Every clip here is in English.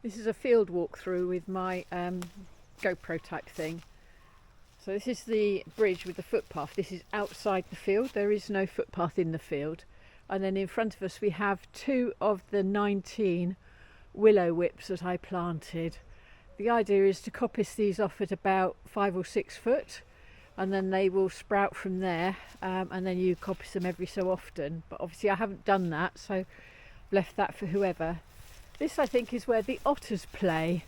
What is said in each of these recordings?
This is a field walkthrough with my GoPro type thing. So this is the bridge with the footpath. This is outside the field. There is no footpath in the field. And then in front of us we have 2 of the 19 willow whips that I planted. The idea is to coppice these off at about 5 or 6 foot, and then they will sprout from there, and then you coppice them every so often. But obviously I haven't done that, so I've left that for whoever. This, I think, is where the otters play.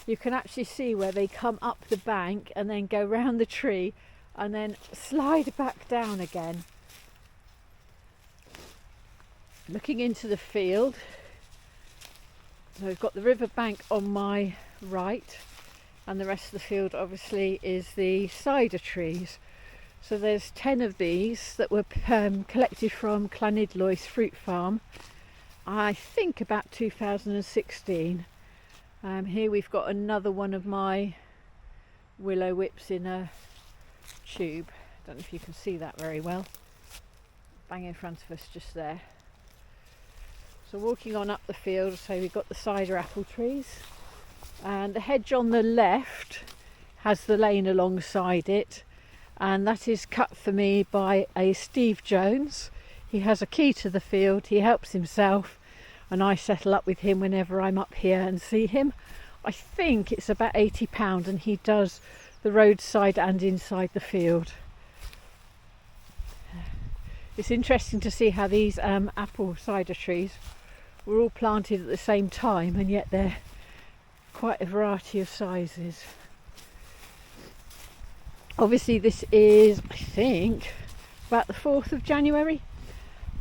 You can actually see where they come up the bank and then go round the tree and then slide back down again. Looking into the field, so we've got the river bank on my right, and the rest of the field obviously is the cider trees. So there's 10 of these that were collected from Llanidloes fruit farm, I think about 2016. Here we've got another one of my willow whips in a tube. I don't know if you can see that very well. Bang in front of us just there. So walking on up the field, so we've got the cider apple trees, and the hedge on the left has the lane alongside it, and that is cut for me by a Steve Jones. He has a key to the field, he helps himself, and I settle up with him whenever I'm up here and see him. I think it's about £80, and he does the roadside and inside the field. It's interesting to see how these apple cider trees were all planted at the same time, and yet they're quite a variety of sizes. Obviously this is, I think, about the 4th of January,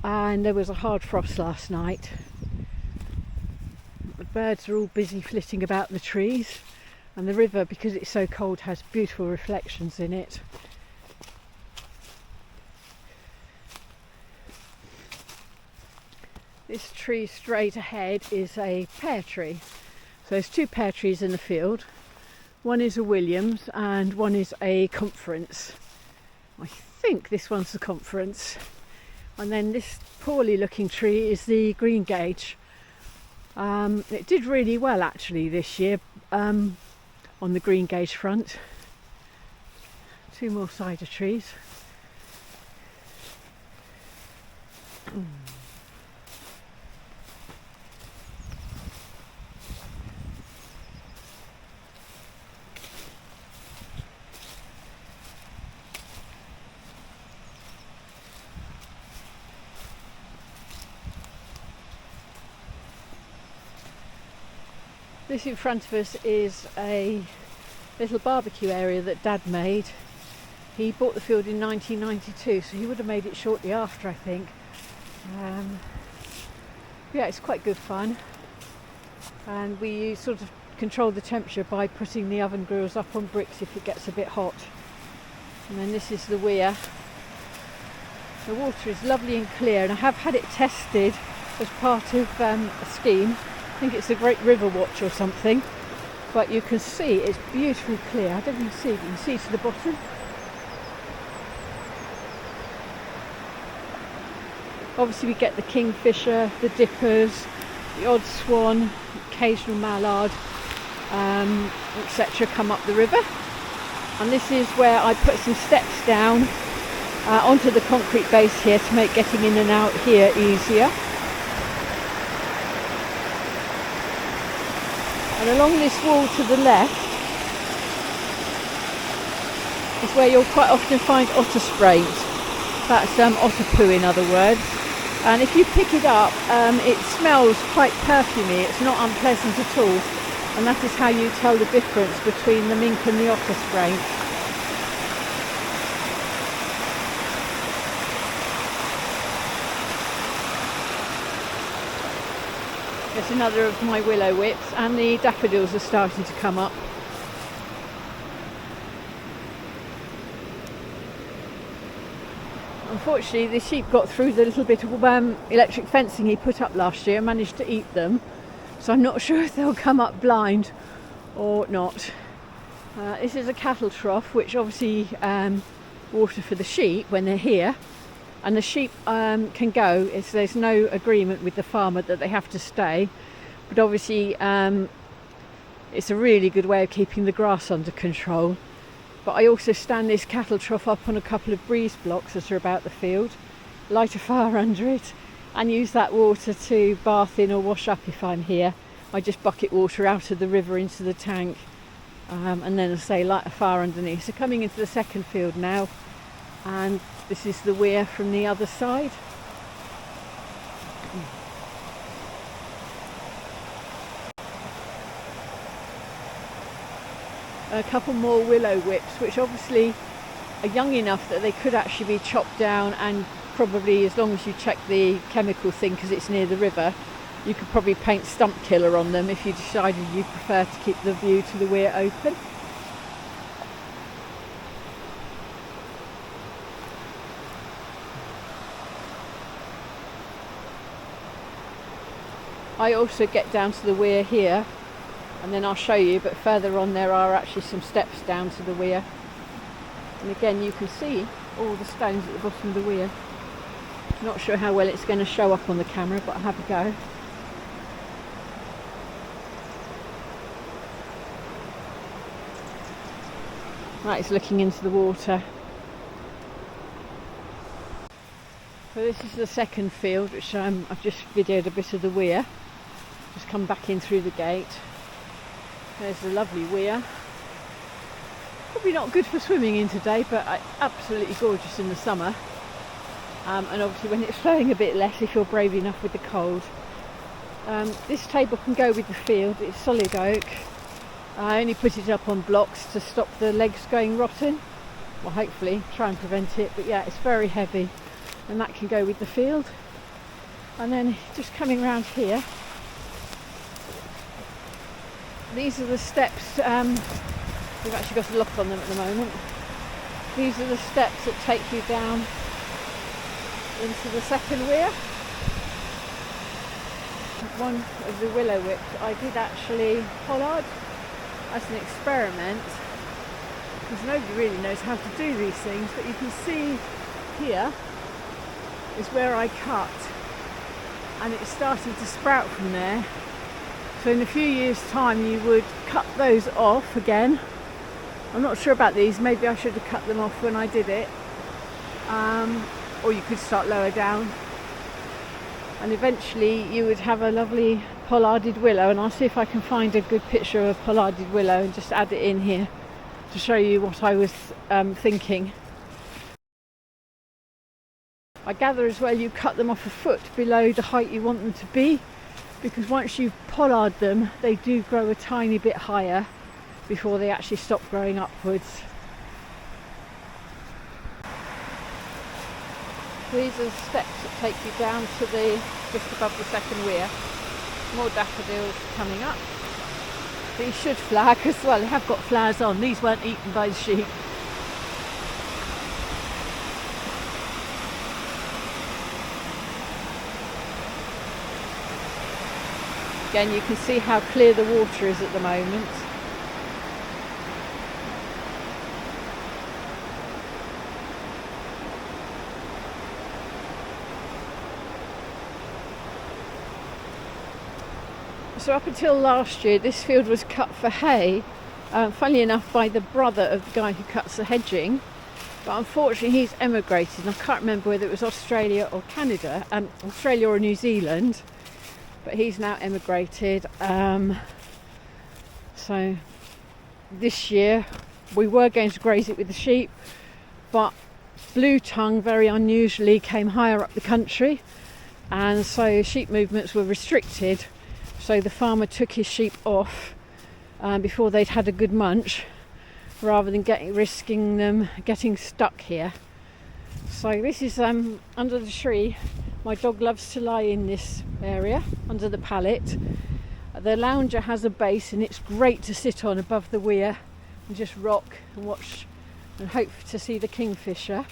and there was a hard frost last night. The birds are all busy flitting about the trees, and the river, because it's so cold, has beautiful reflections in it. This tree straight ahead is a pear tree. So there's 2 pear trees in the field. One is a Williams and one is a Conference. I think this one's the Conference. And then this poorly looking tree is the green gage. It did really well actually this year on the green gage front. 2 more cider trees. This in front of us is a little barbecue area that Dad made. He bought the field in 1992, so he would have made it shortly after, I think. Yeah, it's quite good fun. And we sort of control the temperature by putting the oven grills up on bricks if it gets a bit hot. And then this is the weir. The water is lovely and clear, and I have had it tested as part of a scheme. I think it's a Great River Watch or something, but you can see it's beautifully clear. I don't even see it. You can see to the bottom. Obviously we get the kingfisher, the dippers, the odd swan, occasional mallard, etc. come up the river. And this is where I put some steps down onto the concrete base here to make getting in and out here easier. And along this wall to the left is where you'll quite often find otter sprains. That's otter poo in other words. And if you pick it up, it smells quite perfumey. It's not unpleasant at all. And that is how you tell the difference between the mink and the otter sprain. There's another of my willow whips, and the daffodils are starting to come up. Unfortunately, the sheep got through the little bit of electric fencing he put up last year and managed to eat them. So I'm not sure if they'll come up blind or not. This is a cattle trough, which obviously water for the sheep when they're here. And the sheep can go. There's no agreement with the farmer that they have to stay. But obviously It's a really good way of keeping the grass under control. But I also stand this cattle trough up on a couple of breeze blocks that are about the field, light a fire under it, and use that water to bath in or wash up if I'm here. I just bucket water out of the river into the tank, and then, as I say, light a fire underneath. So coming into the second field now, and this is the weir from the other side. A couple more willow whips, which obviously are young enough that they could actually be chopped down, and probably, as long as you check the chemical thing because it's near the river, you could probably paint stump killer on them if you decided you prefer to keep the view to the weir open. I also get down to the weir here, and then I'll show you, but further on there are actually some steps down to the weir. And again, you can see all the stones at the bottom of the weir. Not sure how well it's going to show up on the camera, but I'll have a go. Right, it's looking into the water. So this is the second field, which I've just videoed a bit of the weir. Just come back in through the gate. There's the lovely weir. Probably not good for swimming in today, but absolutely gorgeous in the summer. And obviously when it's flowing a bit less, if you're brave enough with the cold. This table can go with the field. It's solid oak. I only put it up on blocks to stop the legs going rotten. Well, hopefully try and prevent it. But yeah, it's very heavy, and that can go with the field. And then just coming around here, these are the steps. We've actually got a lock on them at the moment. These are the steps that take you down into the second weir. One of the willow whips I did actually pollard as an experiment, because nobody really knows how to do these things, but you can see here is where I cut, and it's starting to sprout from there. So in a few years time you would cut those off again. I'm not sure about these, maybe I should have cut them off when I did it, or you could start lower down, and eventually you would have a lovely pollarded willow. And I'll see if I can find a good picture of a pollarded willow and just add it in here to show you what I was thinking. I gather as well you cut them off a foot below the height you want them to be, because once you've pollard them they do grow a tiny bit higher before they actually stop growing upwards. These are the steps that take you down to the just above the second weir. More daffodils coming up. These should flag as well. They have got flowers on. These weren't eaten by the sheep. Again, you can see how clear the water is at the moment. So up until last year, this field was cut for hay, funnily enough by the brother of the guy who cuts the hedging, but unfortunately he's emigrated, and I can't remember whether it was Australia or Canada, Australia or New Zealand, but he's now emigrated. So this year we were going to graze it with the sheep, but blue tongue very unusually came higher up the country, and so sheep movements were restricted. So the farmer took his sheep off before they'd had a good munch, rather than risking them getting stuck here. So this is under the tree. My dog loves to lie in this area under the pallet. The lounger has a base, and it's great to sit on above the weir and just rock and watch and hope to see the kingfisher.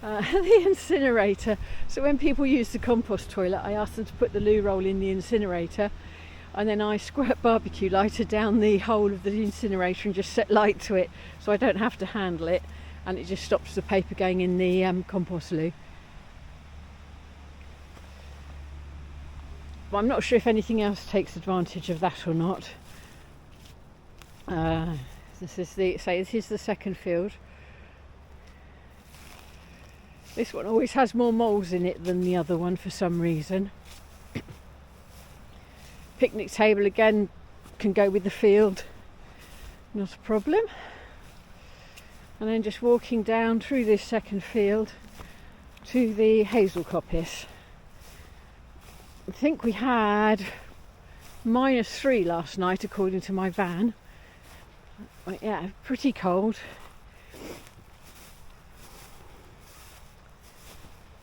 The incinerator. So when people use the compost toilet, I ask them to put the loo roll in the incinerator, and then I squirt barbecue lighter down the hole of the incinerator and just set light to it, so I don't have to handle it, and it just stops the paper going in the compost loo. But I'm not sure if anything else takes advantage of that or not. This is the second field. This one always has more moles in it than the other one for some reason. Picnic table again can go with the field, not a problem. And then just walking down through this second field to the Hazel coppice. I think we had -3 last night according to my van. But yeah, pretty cold.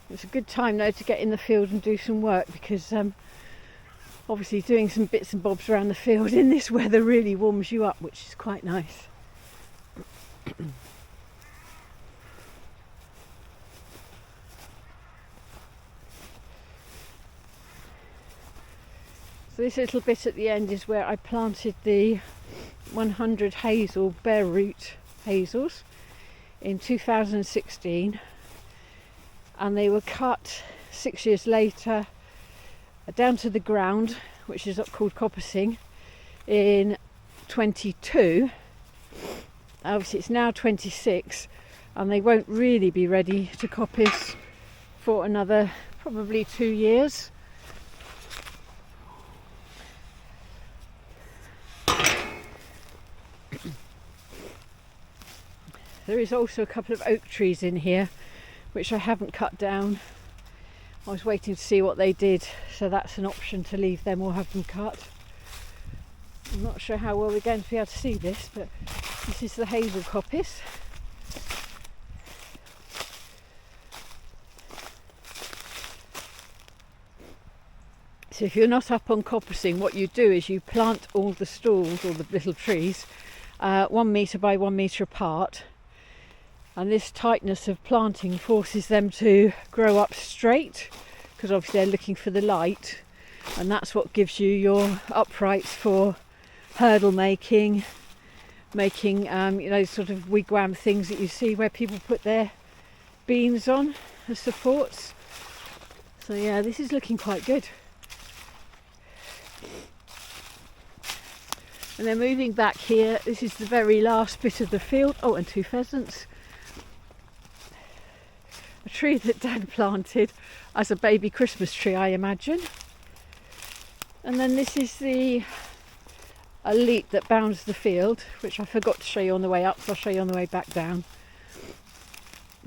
It's a good time though to get in the field and do some work, because obviously doing some bits and bobs around the field in this weather really warms you up, which is quite nice. So this little bit at the end is where I planted the 100 Hazel bare root hazels in 2016, and they were cut 6 years later down to the ground, which is called coppicing, in 22. Obviously it's now 26, and they won't really be ready to coppice for another probably 2 years. There is also a couple of oak trees in here which I haven't cut down. I was waiting to see what they did, so that's an option to leave them or have them cut. I'm not sure how well we're going to be able to see this, but this is the Hazel coppice. So if you're not up on coppicing, what you do is you plant all the stalls, or the little trees, 1 metre by 1 metre apart. And this tightness of planting forces them to grow up straight, because obviously they're looking for the light, and that's what gives you your uprights for hurdle making, sort of wigwam things that you see where people put their beans on as supports. So yeah, this is looking quite good. And then moving back here, this is the very last bit of the field. Oh, and 2 pheasants. A tree that Dad planted as a baby Christmas tree, I imagine. And then this is the elite that bounds the field, which I forgot to show you on the way up, so I'll show you on the way back down.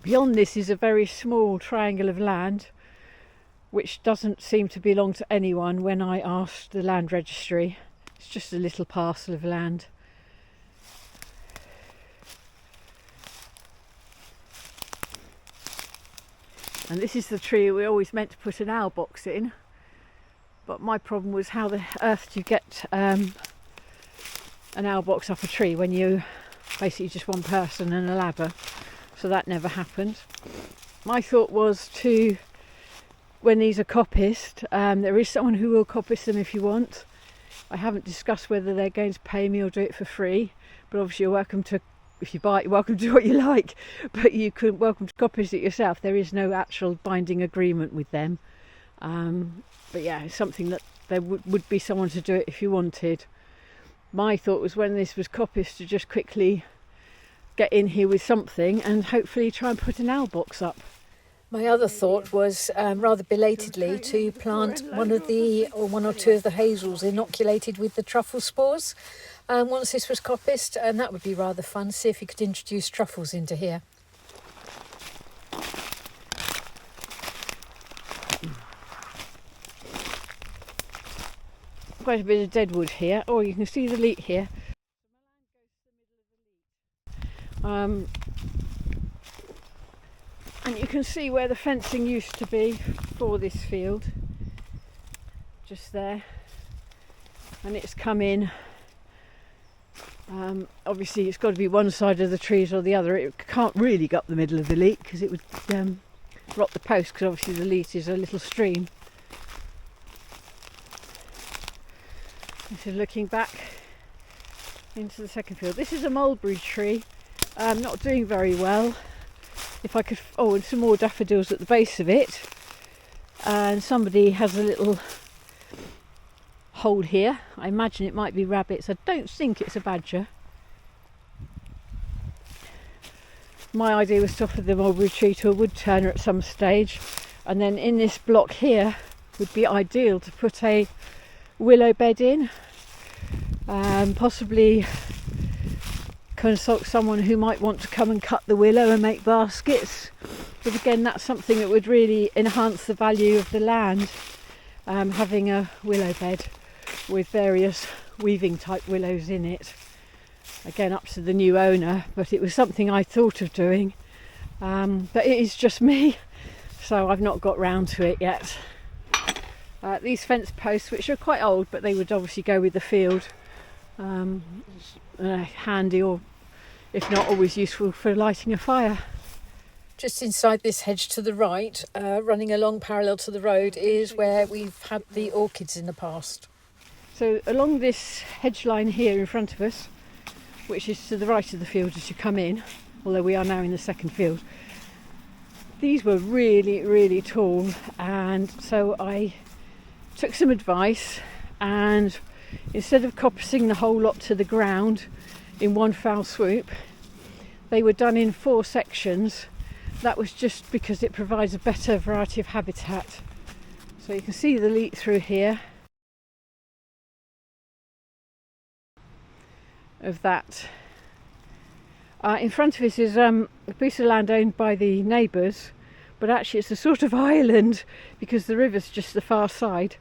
Beyond this is a very small triangle of land, which doesn't seem to belong to anyone when I asked the land registry. It's just a little parcel of land. And this is the tree we always meant to put an owl box in, but my problem was how the earth do you get an owl box up a tree when you basically just one person and a ladder, so that never happened. My thought was to, when these are coppiced, there is someone who will coppice them if you want. I haven't discussed whether they're going to pay me or do it for free, but obviously you're welcome to. If you buy it, you're welcome to do what you like, but you can welcome to coppice it yourself. There is no actual binding agreement with them. But yeah, it's something that there would be someone to do it if you wanted. My thought was, when this was coppiced, to just quickly get in here with something and hopefully try and put an owl box up. My other thought was, rather belatedly, to plant one or two of the hazels inoculated with the truffle spores. Once this was coppiced, and that would be rather fun. See if you could introduce truffles into here. Quite a bit of dead wood here. Oh, you can see the leek here. And you can see where the fencing used to be for this field, just there, and it's come in. Obviously it's got to be one side of the trees or the other. It can't really go up the middle of the leek because it would rot the post, because obviously the leek is a little stream. This is looking back into the second field. This is a mulberry tree, not doing very well. If I could, and some more daffodils at the base of it, and somebody has a little hole here. I imagine it might be rabbits. I don't think it's a badger. My idea was to offer the mulberry tree to a wood turner at some stage, and then in this block here would be ideal to put a willow bed in, possibly consult someone who might want to come and cut the willow and make baskets. But again, that's something that would really enhance the value of the land, having a willow bed with various weaving type willows in it. Again, up to the new owner, but it was something I thought of doing, but it is just me, so I've not got round to it yet. These fence posts, which are quite old, but they would obviously go with the field, handy, or if not, always useful for lighting a fire. Just inside this hedge to the right, running along parallel to the road, is where we've had the orchids in the past. So along this hedge line here in front of us, which is to the right of the field as you come in, although we are now in the second field, these were really, really tall, and so I took some advice, and instead of coppicing the whole lot to the ground in one foul swoop, they were done in 4 sections. That was just because it provides a better variety of habitat. So you can see the leat through here of that. In front of us is a piece of land owned by the neighbours, but actually it's a sort of island because the river's just the far side,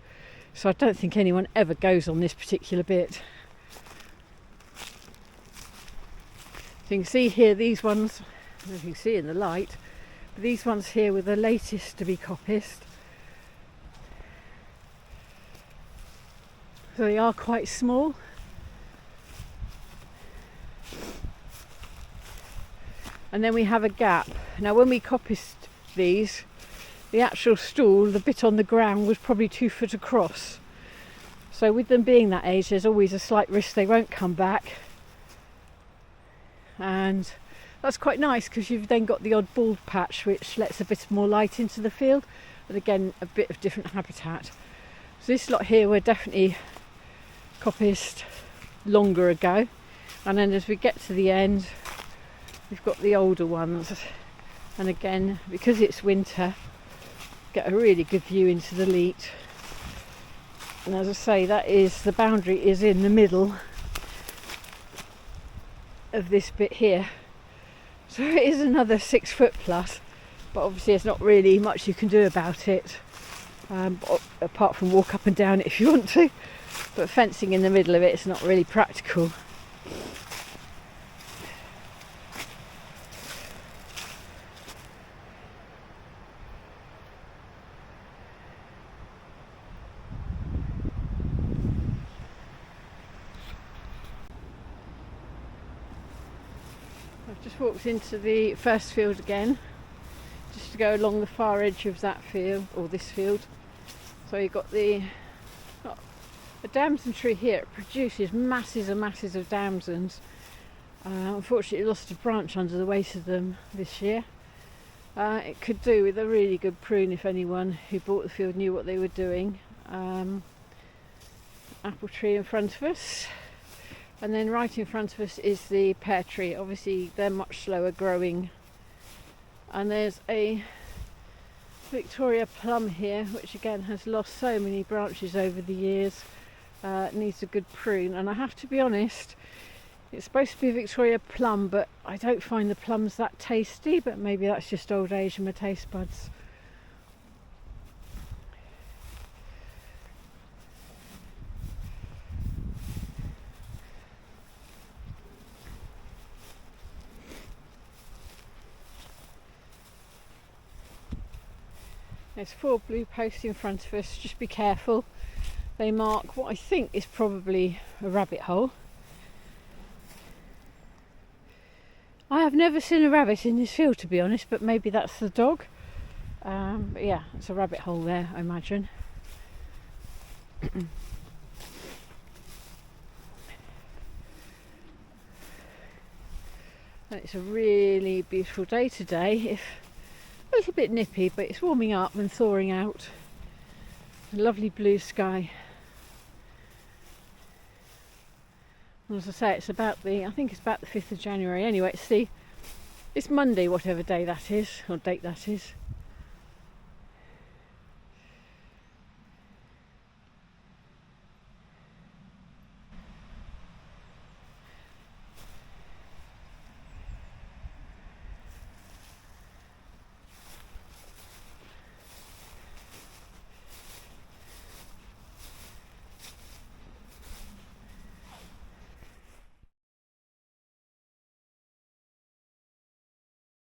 so I don't think anyone ever goes on this particular bit. So you can see here these ones, I don't know if you can see in the light, but these ones here were the latest to be coppiced. So they are quite small. And then we have a gap. Now when we coppiced these, the actual stool, the bit on the ground, was probably 2 foot across. So with them being that age, there's always a slight risk they won't come back. And that's quite nice because you've then got the odd bald patch which lets a bit more light into the field, and again a bit of different habitat. So this lot here were definitely coppiced longer ago, and then as we get to the end we've got the older ones, and again because it's winter get a really good view into the leat. And as I say, that is, the boundary is in the middle of this bit here, so it is another 6 foot plus, but obviously there's not really much you can do about it, apart from walk up and down it if you want to, but fencing in the middle of it is not really practical. I've just walked into the first field again, just to go along the far edge of that field, or this field. So you've got a damson tree here. It produces masses and masses of damsons. Unfortunately lost a branch under the weight of them this year. It could do with a really good prune if anyone who bought the field knew what they were doing. Apple tree in front of us. And then right in front of us is the pear tree. Obviously they're much slower growing. And there's a Victoria plum here, which again has lost so many branches over the years. Needs a good prune. And I have to be honest, it's supposed to be a Victoria plum, but I don't find the plums that tasty, but maybe that's just old age and my taste buds. There's 4 blue posts in front of us. Just be careful. They mark what I think is probably a rabbit hole. I have never seen a rabbit in this field, to be honest, but maybe that's the dog. But yeah, it's a rabbit hole there, I imagine. And it's a really beautiful day today, if a little bit nippy, but it's warming up and thawing out. A lovely blue sky. And as I say, it's about I think it's about the 5th of January. Anyway, it's the It's Monday, whatever day that is, or date that is.